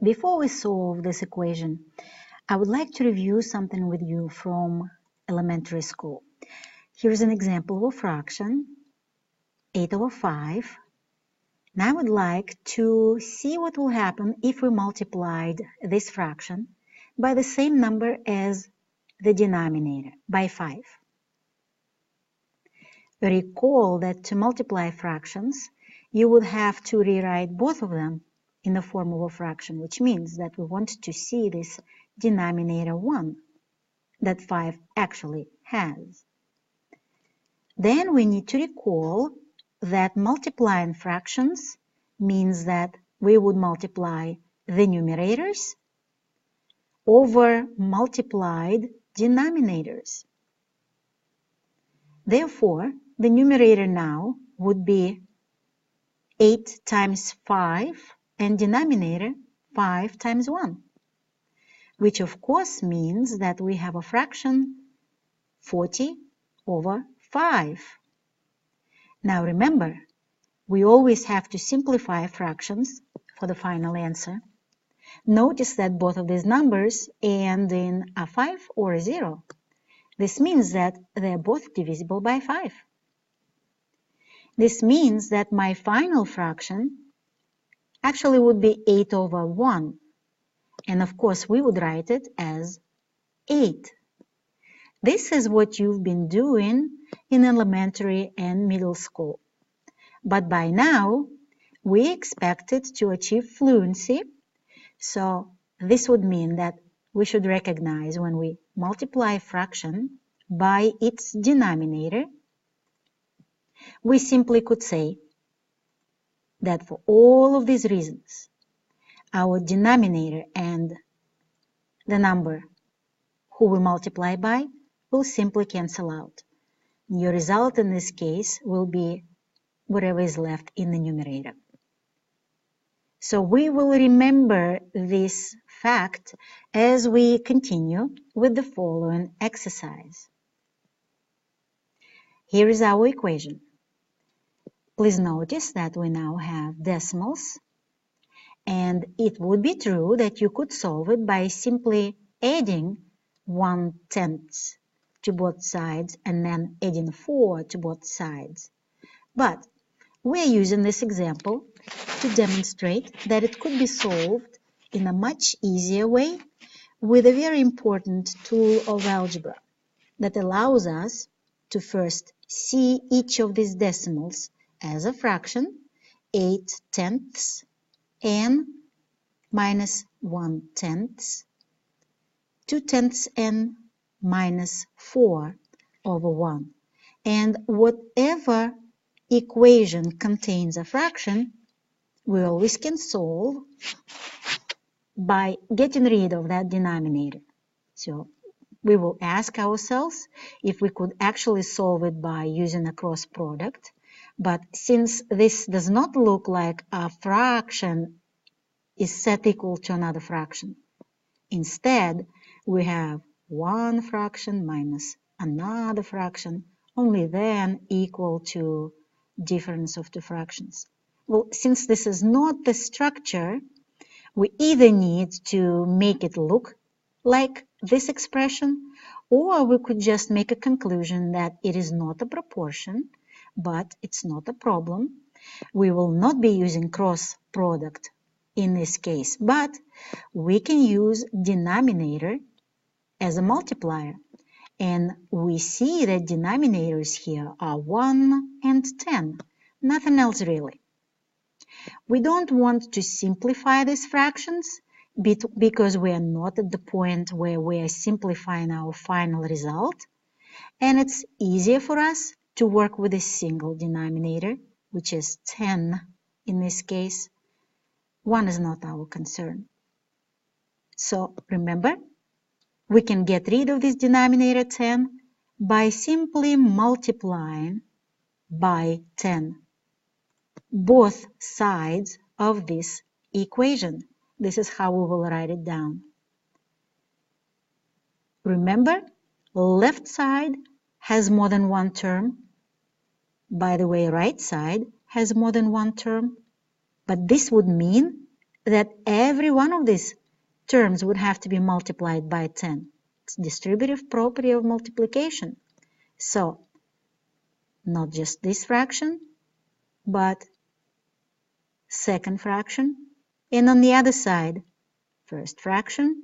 Before we solve this equation, I would like to review something with you from elementary school. Here's an example of a fraction, 8 over 5. Now I would like to see what will happen if we multiplied this fraction by the same number as the denominator, by 5. Recall that to multiply fractions, you would have to rewrite both of them in the form of a fraction, which means that we want to see this denominator 1 that 5 actually has. Then we need to recall that multiplying fractions means that we would multiply the numerators over multiplied denominators. Therefore, the numerator now would be 8 times 5 and denominator 5 times 1, which of course means that we have a fraction 40 over 5. Now remember, we always have to simplify fractions for the final answer. Notice that both of these numbers end in a 5 or a 0. This means that they're both divisible by 5. This means that my final fraction actually would be 8 over 1. And of course, we would write it as 8. This is what you've been doing in elementary and middle school. But by now, we expected to achieve fluency. So this would mean that we should recognize when we multiply a fraction by its denominator, we simply could say that for all of these reasons, our denominator and the number who we multiply by will simply cancel out. Your result in this case will be whatever is left in the numerator. So we will remember this fact as we continue with the following exercise. Here is our equation. Please notice that we now have decimals, and it would be true that you could solve it by simply adding 1/10 to both sides and then adding 4 to both sides. But we're using this example to demonstrate that it could be solved in a much easier way with a very important tool of algebra that allows us to first see each of these decimals as a fraction, 8/10 and minus 1/10, 2/10 and minus 4 over 1. And whatever equation contains a fraction, we always can solve by getting rid of that denominator. So we will ask ourselves if we could actually solve it by using a cross product. But since this does not look like a fraction is set equal to another fraction, instead we have one fraction minus another fraction, only then equal to difference of two fractions. Well, since this is not the structure, we either need to make it look like this expression, or we could just make a conclusion that it is not a proportion, but it's not a problem. We will not be using cross product in this case, but we can use denominator as a multiplier. And we see that denominators here are 1 and 10, nothing else really. We don't want to simplify these fractions because we are not at the point where we are simplifying our final result, and it's easier for us to work with a single denominator, which is 10 in this case. 1 is not our concern. So remember, we can get rid of this denominator 10 by simply multiplying by 10 both sides of this equation. This is how we will write it down. Remember, left side has more than one term. By the way, right side has more than one term. But this would mean that every one of these terms would have to be multiplied by 10. It's distributive property of multiplication. So, not just this fraction, but second fraction, and on the other side, first fraction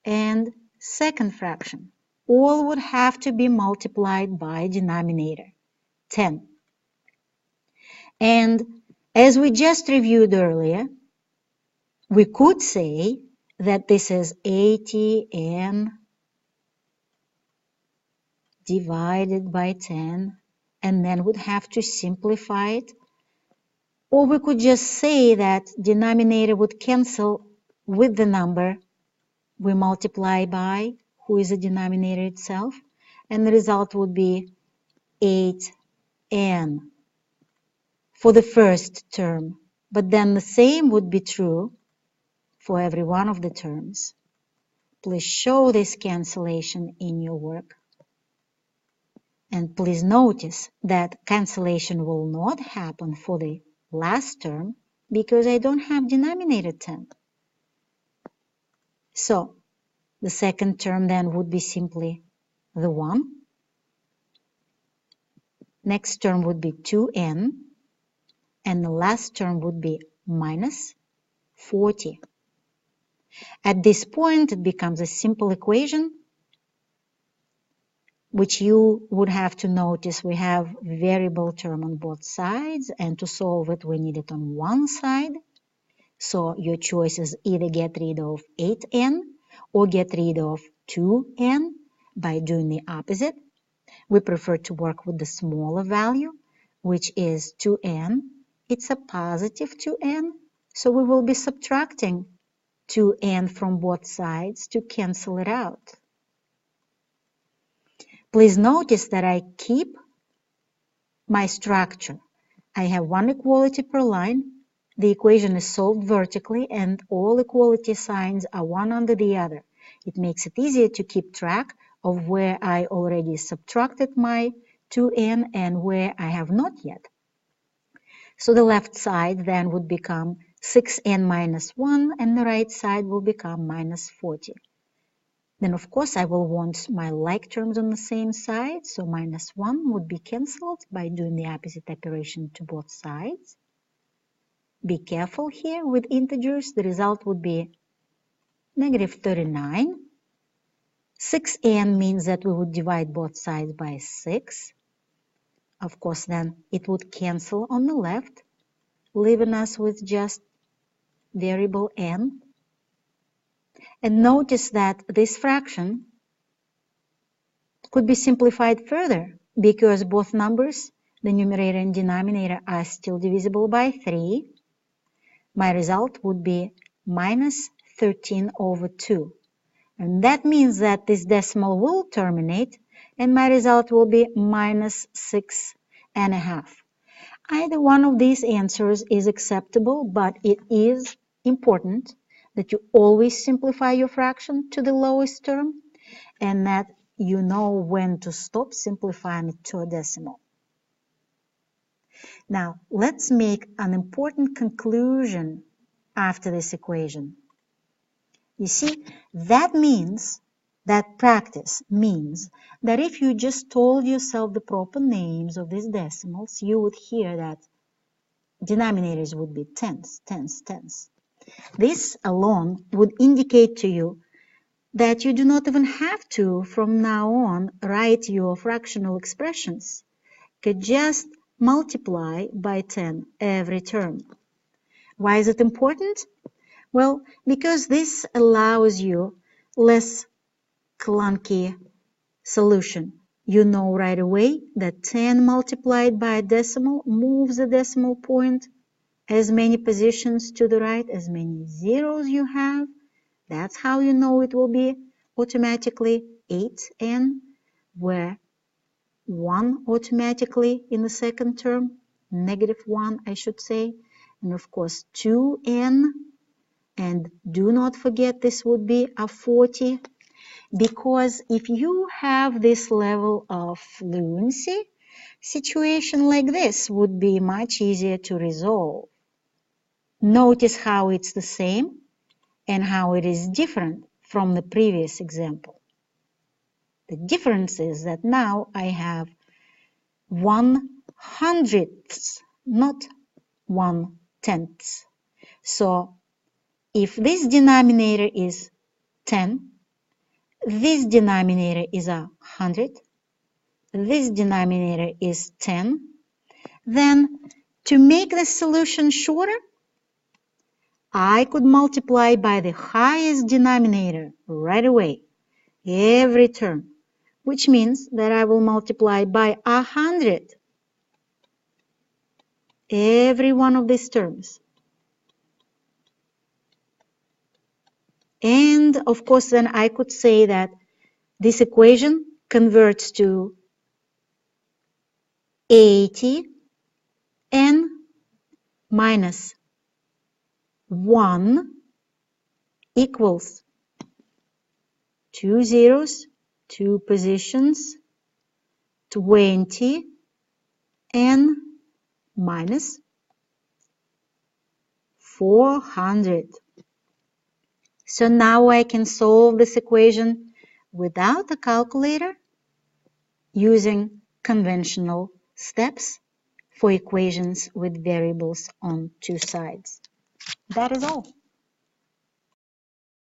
and second fraction. All would have to be multiplied by denominator, 10. And as we just reviewed earlier, we could say that this is 80n divided by 10, and then would have to simplify it. Or we could just say that denominator would cancel with the number we multiply by, who is the denominator itself, and the result would be 8n for the first term. But then the same would be true for every one of the terms. Please show this cancellation in your work. And please notice that cancellation will not happen for the last term because I don't have denominator 10. So the second term then would be simply the 1. Next term would be 2n. And the last term would be minus 40. At this point, it becomes a simple equation, which you would have to notice we have variable term on both sides, and to solve it, we need it on one side. So your choice is either get rid of 8n or get rid of 2n by doing the opposite. We prefer to work with the smaller value, which is 2n. It's a positive 2n, so we will be subtracting 2n from both sides to cancel it out. Please notice that I keep my structure. I have one equality per line. The equation is solved vertically, and all equality signs are one under the other. It makes it easier to keep track of where I already subtracted my 2n and where I have not yet. So the left side then would become 6n minus 1, and the right side will become minus 40. Then, of course, I will want my like terms on the same side, so minus 1 would be cancelled by doing the opposite operation to both sides. Be careful here with integers. The result would be negative 39. 6n means that we would divide both sides by 6. Of course, then it would cancel on the left, leaving us with just variable n. And notice that this fraction could be simplified further because both numbers, the numerator and denominator, are still divisible by 3. My result would be minus 13 over 2. And that means that this decimal will terminate and my result will be minus 6.5. Either one of these answers is acceptable, but it is important that you always simplify your fraction to the lowest term and that you know when to stop simplifying it to a decimal. Now, let's make an important conclusion after this equation. You see, that practice means that if you just told yourself the proper names of these decimals, you would hear that denominators would be tens, tens, tens. This alone would indicate to you that you do not even have to, from now on, write your fractional expressions. You could just multiply by 10 every term. Why is it important? Well, because this allows you less clunky solution. You know right away that 10 multiplied by a decimal moves the decimal point as many positions to the right, as many zeros you have. That's how you know it will be automatically 8n, where 1 automatically in the second term, negative 1 I should say, and of course 2n, and do not forget this would be a 40, because if you have this level of fluency, situation like this would be much easier to resolve. Notice how it's the same and how it is different from the previous example. The difference is that now I have 1/100ths, not 1/10ths. So if this denominator is 10, this denominator is 100, this denominator is 10, then to make the solution shorter, I could multiply by the highest denominator right away, every term, which means that I will multiply by 100 every one of these terms. And of course, then I could say that this equation converts to 80n minus 1 equals 2 zeros, 2 positions, 20n minus 400. So now I can solve this equation without a calculator using conventional steps for equations with variables on two sides. That is all.